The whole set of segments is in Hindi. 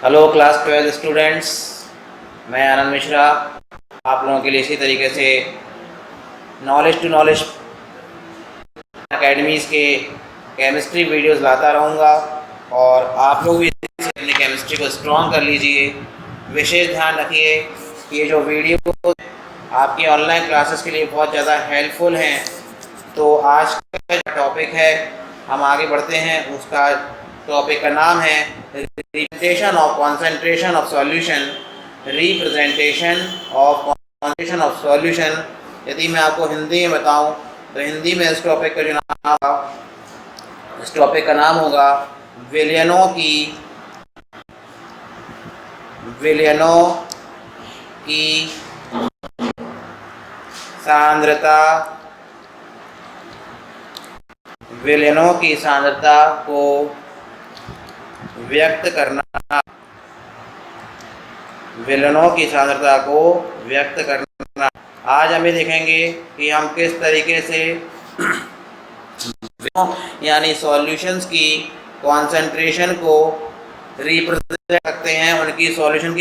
हेलो क्लास 12 स्टूडेंट्स, मैं आनंद मिश्रा आप लोगों के लिए इसी तरीके से नॉलेज टू नॉलेज एकेडमीज़ के केमिस्ट्री वीडियोस लाता रहूँगा और आप लोग भी अपनी केमिस्ट्री को स्ट्रॉन्ग कर लीजिए। विशेष ध्यान रखिए कि ये जो वीडियो आपकी ऑनलाइन क्लासेस के लिए बहुत ज़्यादा हेल्पफुल हैं। तो आज का जो टॉपिक है हम आगे बढ़ते हैं, उसका टॉपिक का नाम है representation of concentration of solution. Representation of concentration of solution. यदि मैं आपको हिंदी में बताऊं तो हिंदी में इस टॉपिक का जो नाम होगा, इस टॉपिक का नाम होगा विलयनों की सांद्रता। विलयनों की सांद्रता को व्यक्त करना। विलयनों की सांद्रता को व्यक्त करना। आज हम ये देखेंगे कि हम किस तरीके से यानी सॉल्यूशंस की कॉन्सेंट्रेशन को रिप्रेजेंट करते हैं। उनकी सॉल्यूशन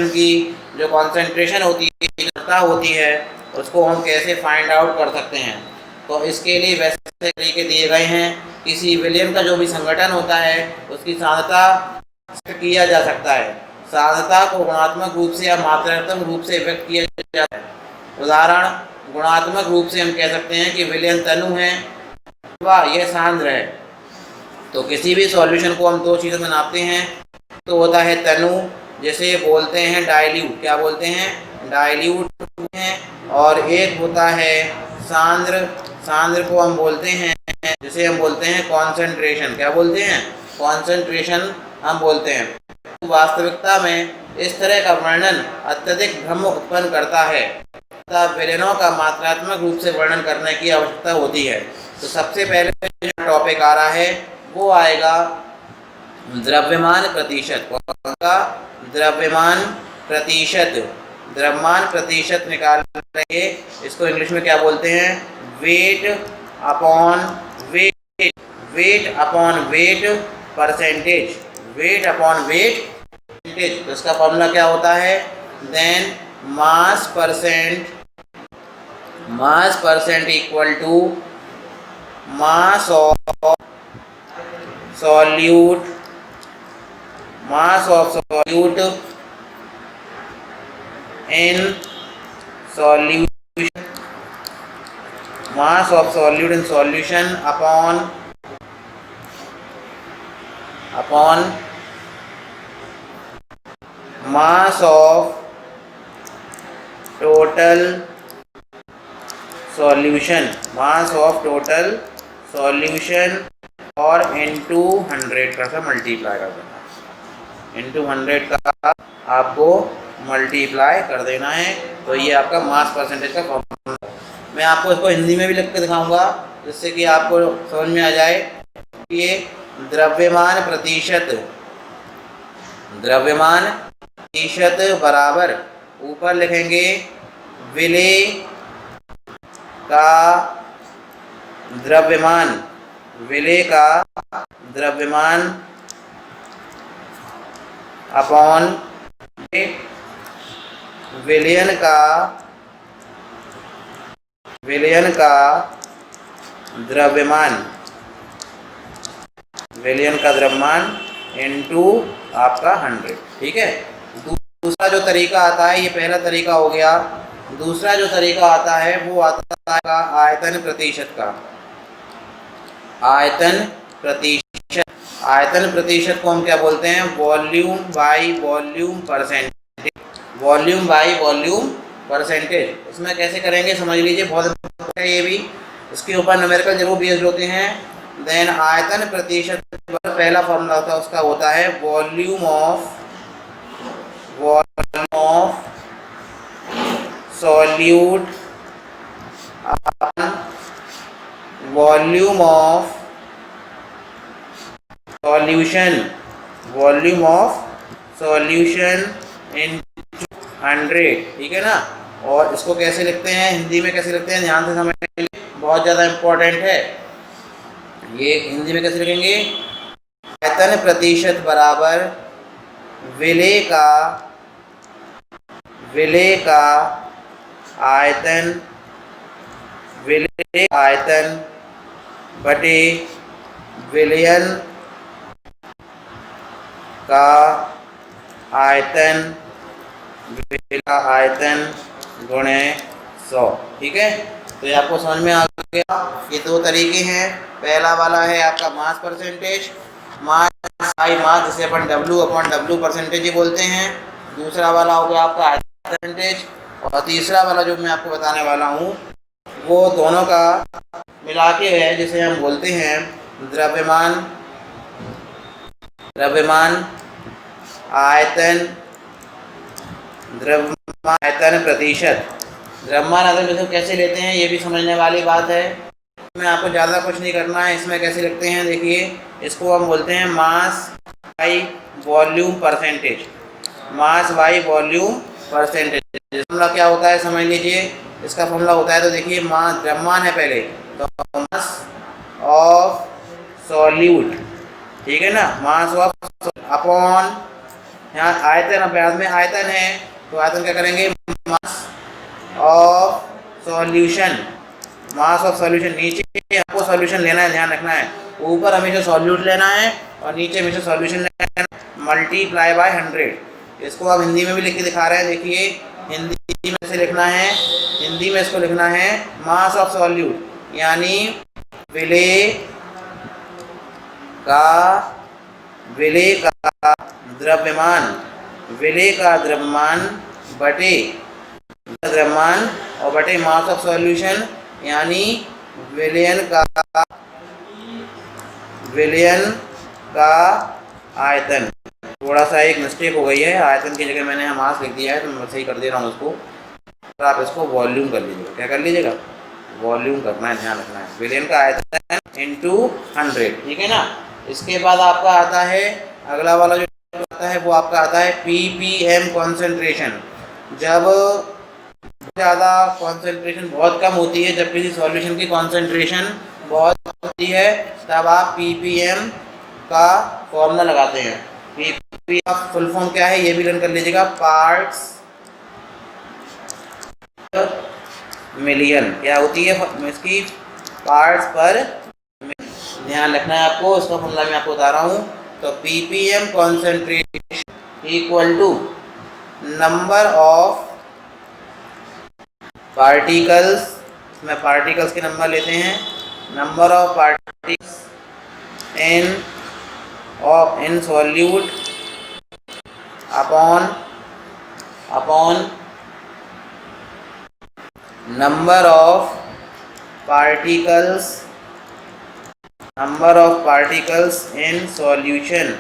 की जो कॉन्सेंट्रेशन होती है उसको हम कैसे फाइंड आउट कर सकते हैं। तो इसके लिए वैसे तरीके दिए गए हैं। किसी विलयन का जो भी संगठन होता है उसकी सांद्रता किया जा सकता है। सांद्रता को गुणात्मक रूप से या मात्रात्मक रूप से व्यक्त किया जाता है। उदाहरण, गुणात्मक रूप से हम कह सकते हैं कि विलयन तनु है अथवा यह सांद्र है। तो किसी भी सॉल्यूशन को हम दो चीज़ों में नापते हैं। तो होता है तनु, जैसे बोलते हैं डाइल्यूट। क्या बोलते हैं? डाइल्यूट है। और एक होता है सांद्र। सांद्र को हम बोलते हैं, जिसे हम बोलते हैं कॉन्सेंट्रेशन। क्या बोलते हैं? कॉन्सेंट्रेशन हम बोलते हैं। वास्तविकता में इस तरह का वर्णन अत्यधिक भ्रम उत्पन्न करता है। विलयनों का मात्रात्मक रूप से वर्णन करने की आवश्यकता होती है। तो सबसे पहले जो टॉपिक आ रहा है वो आएगा द्रव्यमान प्रतिशत। कौन सा? द्रव्यमान प्रतिशत। द्रव्यमान प्रतिशत निकाल रहे, इसको इंग्लिश में क्या बोलते हैं? Weight upon weight. Weight upon weight percentage. Weight upon weight percentage. तो इसका फॉर्मूला क्या होता है? Then mass percent equal to mass of solute in solution. Mass of solute in solution upon mass of total solution. Mass of total solution और इनटू 100 का मल्टीप्लाई कर देना। इनटू 100 का आपको मल्टीप्लाई कर देना है। तो ये आपका मास परसेंटेज का फॉर्मूला। मैं आपको इसको हिंदी में भी लिख के दिखाऊंगा जिससे कि आपको समझ में आ जाए कि ये द्रव्यमान प्रतिशत बराबर, ऊपर लिखेंगे विलय का द्रव्यमान अपॉन विलयन का द्रव्यमान इनटू आपका 100। ठीक है। दूसरा जो तरीका आता है, ये पहला तरीका हो गया। दूसरा जो तरीका आता है वो आता है आयतन प्रतिशत का। आयतन प्रतिशत को हम क्या बोलते हैं? Volume by volume percentage. Volume by volume percentage. इसमें कैसे करेंगे समझ लीजिए, बहुत इंपॉर्टेंट है ये भी। इसके ऊपर न्यूमेरिकल जरूर बेस्ड होते हैं। देन आयतन प्रतिशत पर पहला फॉर्मूला होता है, उसका होता है volume of solute volume of solution in 100। ठीक है ना। और इसको कैसे लिखते हैं, हिंदी में कैसे लिखते हैं, ध्यान से समझ, बहुत ज़्यादा इम्पोर्टेंट है। ये हिंदी में कैसे लिखेंगे? आयतन प्रतिशत बराबर विलेय का आयतन बटे विलयन का आयतन गुणे 100। ठीक है, तो ये आपको समझ में आ गया। ये दो तरीके हैं। पहला वाला है आपका mass percentage, mass by mass, जिसे अपन W/W परसेंटेज ही बोलते हैं। दूसरा वाला हो गया आपका आयतन परसेंटेज, और तीसरा वाला जो मैं आपको बताने वाला हूँ वो दोनों का मिला के है, जिसे हम बोलते हैं द्रव्यमान आयतन प्रतिशत। द्रव्यमान आयतन प्रतिशत कैसे लेते हैं ये भी समझने वाली बात है। इसमें आपको ज़्यादा कुछ नहीं करना है। इसमें कैसे लिखते हैं, देखिए, इसको हम बोलते हैं mass by volume percentage. Mass by volume percentage formula क्या होता है समझ लीजिए। इसका फॉर्मूला होता है, तो देखिए, मास द्रव्यमान है पहले, तो मास ऑफ सॉल्यूट, ठीक है ना, मास ऑफ अपॉन, यहाँ आयतन, अब बाद में आयतन है तो आयतन क्या करेंगे, मास ऑफ सॉल्यूशन। नीचे आपको सॉल्यूशन लेना है, ध्यान रखना है। ऊपर हमेशा सॉल्यूट लेना है और नीचे हमेशा सॉल्यूशन लेना है, मल्टीप्लाई बाय 100। इसको आप हिंदी में भी लिख के दिखा रहे हैं। देखिए, हिंदी में से लिखना है, हिंदी में इसको लिखना है मास ऑफ सॉल्यूट, यानी विलेय का द्रव्यमान बटे द्रव्यमान और बटे मास ऑफ सॉल्यूशन, यानी विलयन का आयतन। थोड़ा सा एक मिस्टेक हो गई है, आयतन की जगह मैंने मास लिख दिया है, तो मैं सही कर दे रहा हूँ उसको। तो आप इसको वॉल्यूम कर लीजिएगा। क्या कर लीजिएगा, वॉल्यूम करना है, ध्यान रखना है। विलयन का आयतन इंटू 100, ठीक है ना। इसके बाद आपका आता है अगला वाला जो आता है, वो आपका आता है ppm कॉन्सेंट्रेशन। जब ज़्यादा कॉन्सेंट्रेशन बहुत कम होती है, जब किसी सॉल्यूशन की कॉन्सेंट्रेशन बहुत होती है, तब आप ppm का फॉर्मूला लगाते हैं। ppm का फुल फॉर्म क्या है ये भी लर्न कर लीजिएगा, पार्ट्स मिलियन। क्या होती है इसकी, पार्ट्स पर, ध्यान रखना है आपको। इसका फॉर्मूला मैं आपको बता रहा हूँ। तो ppm concentration equal to number of particles, इसमें पार्टिकल्स के नंबर लेते हैं, number of particles in solute upon number of particles in solution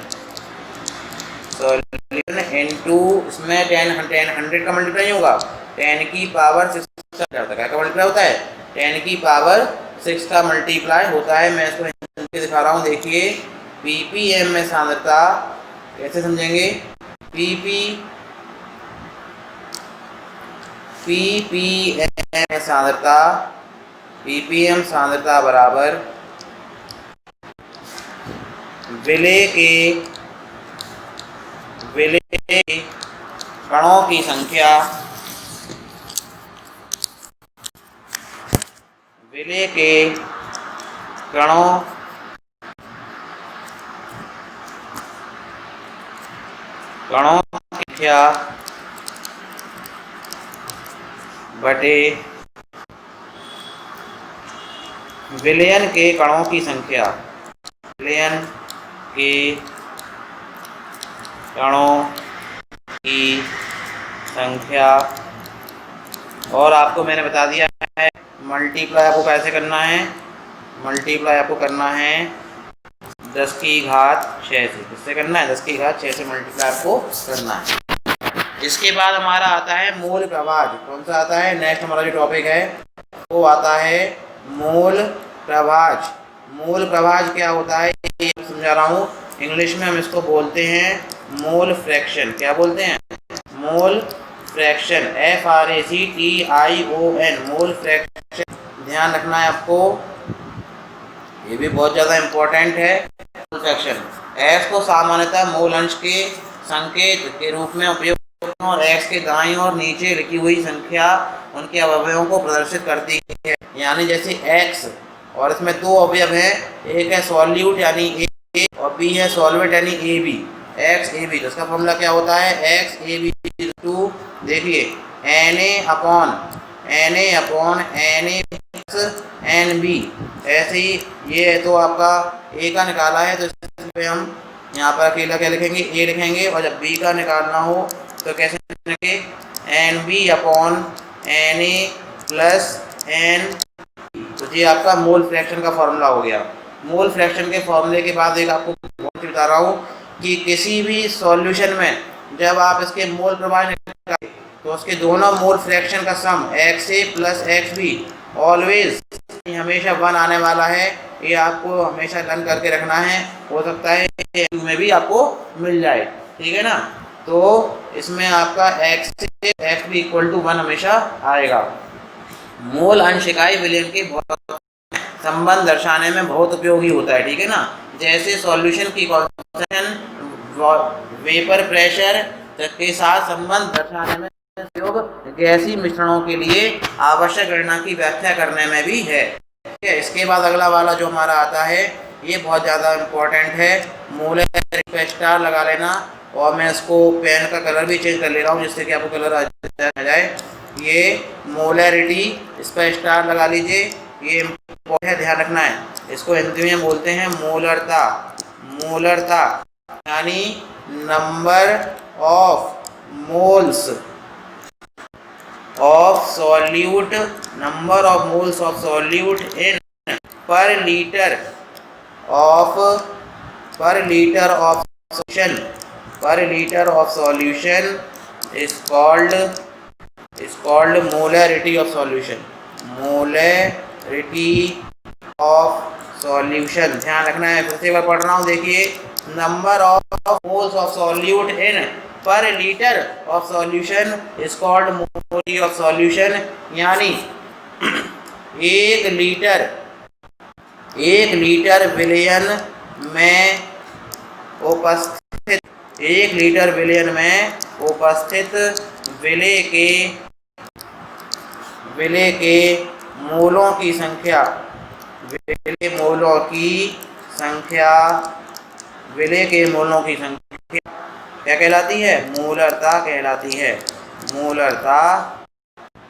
into, इसमें 100 का मल्टीप्लाई होगा 10 की पावर 6 का मल्टीप्लाई होता है, 10 की पावर 6 का मल्टीप्लाई होता है। मैं इसको दिखा रहा हूँ, देखिए, ppm में सांद्रता कैसे समझेंगे, ppm सांद्रता बराबर विलेय के कणों की संख्या, विलेय के कणों की संख्या बटे विलयन के कणों की संख्या, विलयन के कणों की संख्या। और आपको मैंने बता दिया है मल्टीप्लाई आपको कैसे करना है, मल्टीप्लाई आपको करना है 10 की घात 6 से। किससे करना है, 10 की घात 6 से मल्टीप्लाई आपको करना है। इसके बाद हमारा आता है मूल प्रभाज। कौन सा आता है, नेक्स्ट हमारा जो टॉपिक है वो आता है मूल प्रभाज। मूल प्रभाज क्या होता है ये समझा रहा हूँ। इंग्लिश में हम इसको बोलते हैं मोल फ्रैक्शन। क्या बोलते हैं, mole fraction, FRACTION, mole fraction. ध्यान रखना है आपको, ये भी बहुत ज़्यादा इम्पोर्टेंट है। मोल फ्रैक्शन, एफ को सामान्यतः मोल अंश के संकेत के रूप में उपयोग और x के दाईं और नीचे लिखी हुई संख्या उनके अवयवों को प्रदर्शित करती है। यानी जैसे x और इसमें दो अवयव हैं, एक है सॉल्यूट यानी a और b है सॉल्वेट यानी ab, x ab। तो इसका फॉर्मूला क्या होता है, x ab टू देखिए Na अपॉन Na NB। ऐसे ही ये तो आपका a का निकाला है तो इस पे हम यहाँ पर अकेला क्या लिखेंगे, a लिखेंगे, और जब b का निकालना हो तो कैसे लिखेंगे, NB upon Na plus N। तो ये आपका मोल फ्रैक्शन का फॉर्मूला हो गया। मोल फ्रैक्शन के फॉर्मूले के बाद एक आपको बहुत बता रहा हूँ कि किसी भी सॉल्यूशन में जब आप इसके मोल प्रमाण निकालें तो उसके दोनों मोल फ्रैक्शन का सम XA प्लस XB ऑलवेज हमेशा 1 आने वाला है। ये आपको हमेशा लर्न करके रखना है, हो सकता है में भी आपको मिल जाए, ठीक है ना। तो इसमें आपका XA XB इक्वल टू 1 हमेशा आएगा। मोल अंश इकाई विलयन के संबंध दर्शाने में बहुत उपयोगी होता है, ठीक है ना। जैसे सॉल्यूशन की कॉन्सेंट्रेशन वेपर प्रेशर के साथ संबंध दर्शाने में उपयोग गैसीय मिश्रणों के लिए आवश्यक गणना की व्याख्या करने में भी है। ठीक है, इसके बाद अगला वाला जो हमारा आता है ये बहुत ज़्यादा इम्पोर्टेंट है। मोलर पे स्टार लगा लेना, और मैं इसको पेन का कलर भी चेंज कर ले रहा हूँ जिससे कि आपको कलर आ जाए। ये मोलैरिटी, इस पर स्टार लगा लीजिए, ये इम्पोर्टेंट है, ध्यान रखना है। इसको हिंदी में बोलते हैं मोलरता। मोलरता यानी number of moles of solute, number of moles of solute in per litre of solution, पर litre of solution is called molarity of solution. Molarity of solution, ध्यान रखना है। फिर से एक बार पढ़ रहा हूँ, देखिए, number of moles of solute in per litre of solution is called molarity of solution. यानी एक लीटर विलयन में उपस्थित विलय के मोलों की संख्या, विलय के मोलों की संख्या क्या कहलाती है, मोलरता कहलाती है। मोलरता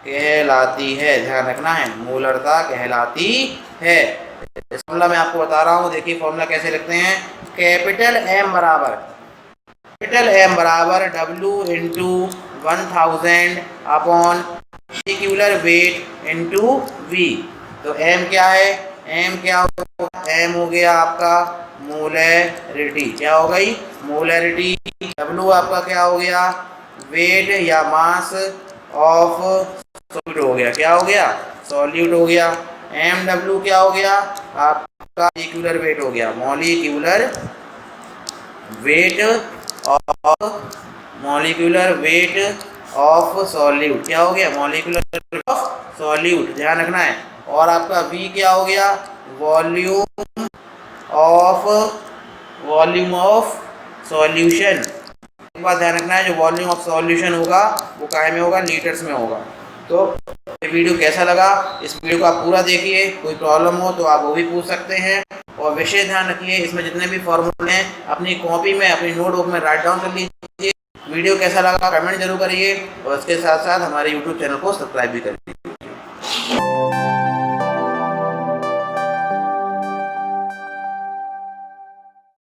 कहलाती है, ध्यान रखना है, मोलरता कहलाती है। इस फॉर्मूला मैं आपको बता रहा हूँ, देखिए फॉर्मूला कैसे लिखते हैं। कैपिटल M बराबर W into 1000 upon molecular weight into V। तो M क्या है, M क्या होगा, M हो गया आपका मोलैरिटी, क्या हो गई, मोलैरिटी। W आपका क्या हो गया, वेट या मास ऑफ सॉल्यूट हो गया, क्या हो गया, सॉल्यूट हो गया। MW क्या हो गया, आपका मॉलिक्यूलर वेट हो गया, मॉलिक्यूलर वेट ऑफ सॉल्यूट, क्या हो गया, मॉलिक्यूलर वेट ऑफ सॉल्यूट, ध्यान रखना है। और आपका V क्या हो गया, वॉल्यूम ऑफ सॉल्यूशन। एक बात ध्यान रखना है, जो वॉल्यूम ऑफ सॉल्यूशन होगा वो काय में होगा, लीटर्स में होगा। तो ये वीडियो कैसा लगा, इस वीडियो को आप पूरा देखिए, कोई प्रॉब्लम हो तो आप वो भी पूछ सकते हैं। और विशेष ध्यान रखिए, इसमें जितने भी फॉर्मूले हैं अपनी कॉपी में, अपनी नोटबुक में राइट डाउन कर लीजिए। वीडियो कैसा लगा कमेंट जरूर करिए, और इसके साथ साथ हमारे यूट्यूब चैनल को सब्सक्राइब भी करिए।